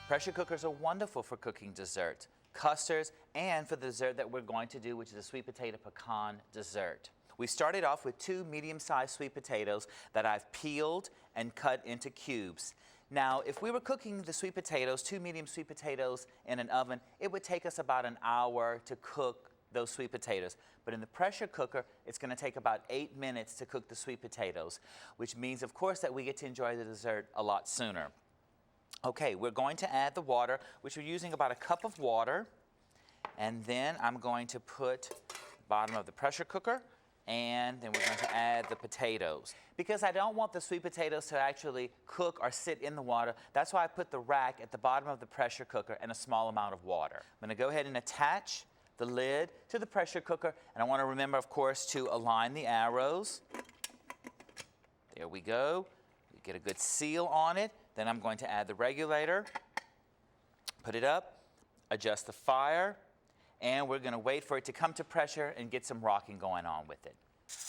Pressure cookers are wonderful for cooking desserts, custards, and for the dessert that we're going to do, which is a sweet potato pecan dessert. We started off with 2 medium-sized sweet potatoes that I've peeled and cut into cubes. Now, if we were cooking the sweet potatoes, 2 medium sweet potatoes in an oven, it would take us about an hour to cook those sweet potatoes. But in the pressure cooker, it's going to take about 8 minutes to cook the sweet potatoes, which means, of course, that we get to enjoy the dessert a lot sooner. Okay, we're going to add the water, which we're using about a cup of water, and then I'm going to put the bottom of the pressure cooker, and then we're going to add the potatoes. Because I don't want the sweet potatoes to actually cook or sit in the water, that's why I put the rack at the bottom of the pressure cooker and a small amount of water. I'm going to go ahead and attach the lid to the pressure cooker, and I want to remember, of course, to align the arrows. There we go. We get a good seal on it. Then I'm going to add the regulator, put it up, adjust the fire, and we're going to wait for it to come to pressure and get some rocking going on with it.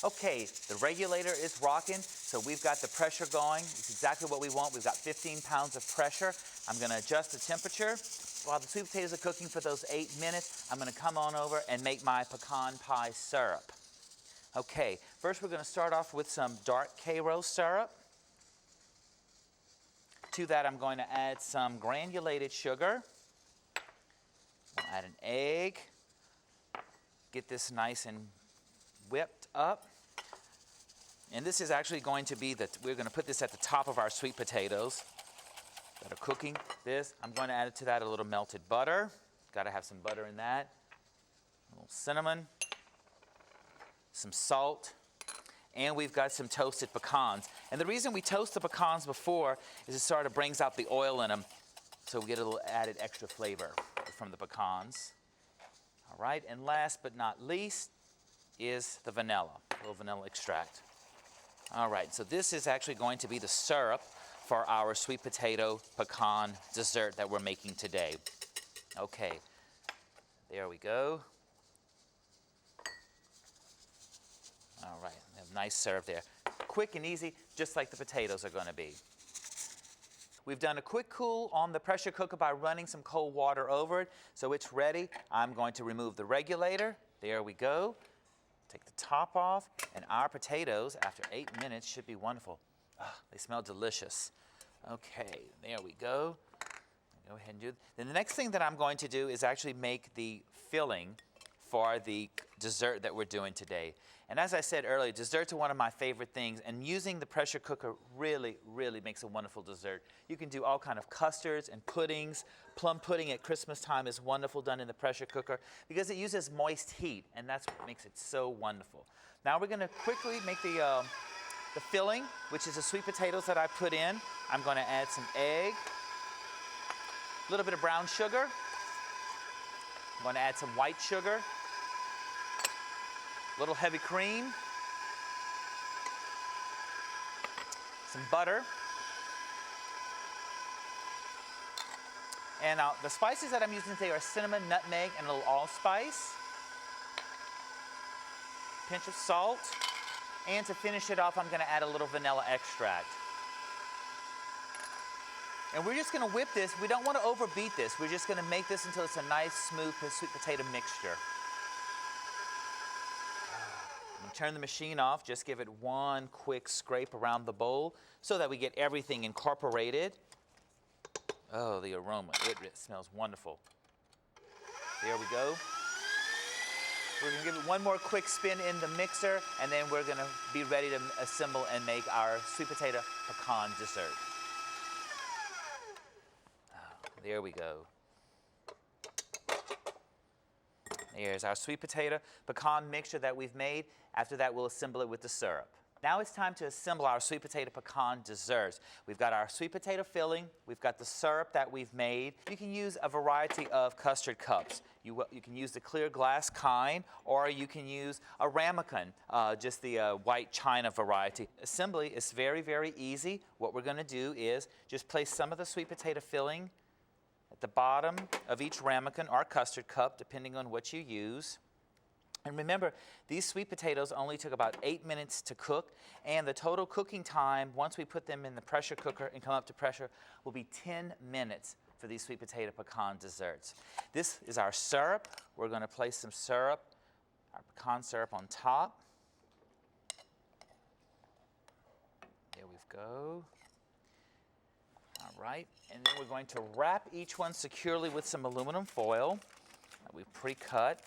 Okay, the regulator is rocking, so we've got the pressure going. It's exactly what we want. We've got 15 pounds of pressure. I'm going to adjust the temperature. While the sweet potatoes are cooking for those 8 minutes, I'm going to come on over and make my pecan pie syrup. Okay, first we're going to start off with some dark Karo syrup. To that, I'm going to add some granulated sugar. We'll add an egg. Get this nice and whipped up. And this is actually going to be we're going to put this at the top of our sweet potatoes that are cooking. I'm going to add to that a little melted butter. Got to have some butter in that. A little cinnamon. Some salt. And we've got some toasted pecans. And the reason we toast the pecans before is it sort of brings out the oil in them, so we get a little added extra flavor from the pecans. All right, and last but not least is the vanilla, a little vanilla extract. All right, so this is actually going to be the syrup for our sweet potato pecan dessert that we're making today. Okay, there we go. All right, we have a nice syrup there. Quick and easy, just like the potatoes are going to be. We've done a quick cool on the pressure cooker by running some cold water over it, so it's ready. I'm going to remove the regulator. There we go. Take the top off, and our potatoes, after 8 minutes, should be wonderful. Oh, they smell delicious. Okay, there we go. Go ahead and do it. Then the next thing that I'm going to do is actually make the filling for the dessert that we're doing today. And as I said earlier, desserts are one of my favorite things, and using the pressure cooker really, really makes a wonderful dessert. You can do all kinds of custards and puddings. Plum pudding at Christmas time is wonderful done in the pressure cooker because it uses moist heat, and that's what makes it so wonderful. Now we're going to quickly make the filling, which is the sweet potatoes that I put in. I'm going to add some egg, a little bit of brown sugar. I'm going to add some white sugar, a little heavy cream, some butter, and now the spices that I'm using today are cinnamon, nutmeg, and a little allspice, pinch of salt, and to finish it off, I'm going to add a little vanilla extract. And we're just going to whip this. We don't want to overbeat this. We're just going to make this until it's a nice, smooth sweet potato mixture. Turn the machine off. Just give it one quick scrape around the bowl so that we get everything incorporated. Oh, the aroma. It smells wonderful. There we go. We're going to give it one more quick spin in the mixer, and then we're going to be ready to assemble and make our sweet potato pecan dessert. There we go. Here's our sweet potato pecan mixture that we've made. After that, we'll assemble it with the syrup. Now it's time to assemble our sweet potato pecan desserts. We've got our sweet potato filling. We've got the syrup that we've made. You can use a variety of custard cups. You can use the clear glass kind, or you can use a ramekin, just the white china variety. Assembly is very, very easy. What we're going to do is just place some of the sweet potato filling at the bottom of each ramekin or custard cup, depending on what you use. And remember, these sweet potatoes only took about 8 minutes to cook, and the total cooking time, once we put them in the pressure cooker and come up to pressure, will be 10 minutes. for these sweet potato pecan desserts. This is our syrup. We're going to place some syrup, our pecan syrup on top. There we go. All right, and then we're going to wrap each one securely with some aluminum foil that we've pre-cut.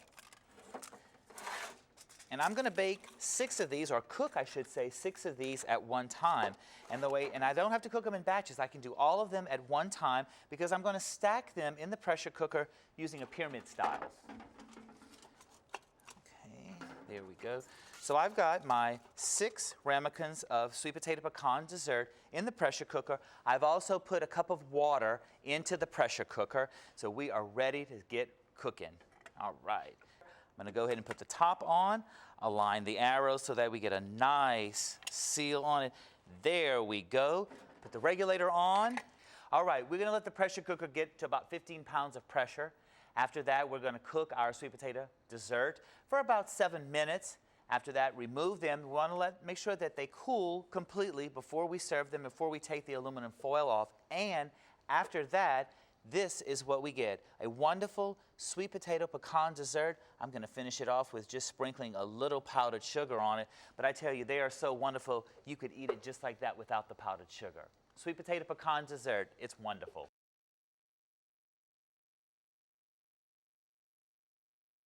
And I'm going to bake 6 of these, or cook, I should say, 6 of these at one time. And I don't have to cook them in batches. I can do all of them at one time because I'm going to stack them in the pressure cooker using a pyramid style. Okay, there we go. So I've got my 6 ramekins of sweet potato pecan dessert in the pressure cooker. I've also put a cup of water into the pressure cooker, so we are ready to get cooking. All right. I'm going to go ahead and put the top on, align the arrows so that we get a nice seal on it. There we go. Put the regulator on. All right, we're going to let the pressure cooker get to about 15 pounds of pressure. After that, we're going to cook our sweet potato dessert for about 7 minutes. After that, remove them. We want to make sure that they cool completely before we serve them, before we take the aluminum foil off. And after that, this is what we get, a wonderful sweet potato pecan dessert. I'm going to finish it off with just sprinkling a little powdered sugar on it. But I tell you, they are so wonderful, you could eat it just like that without the powdered sugar. Sweet potato pecan dessert, it's wonderful.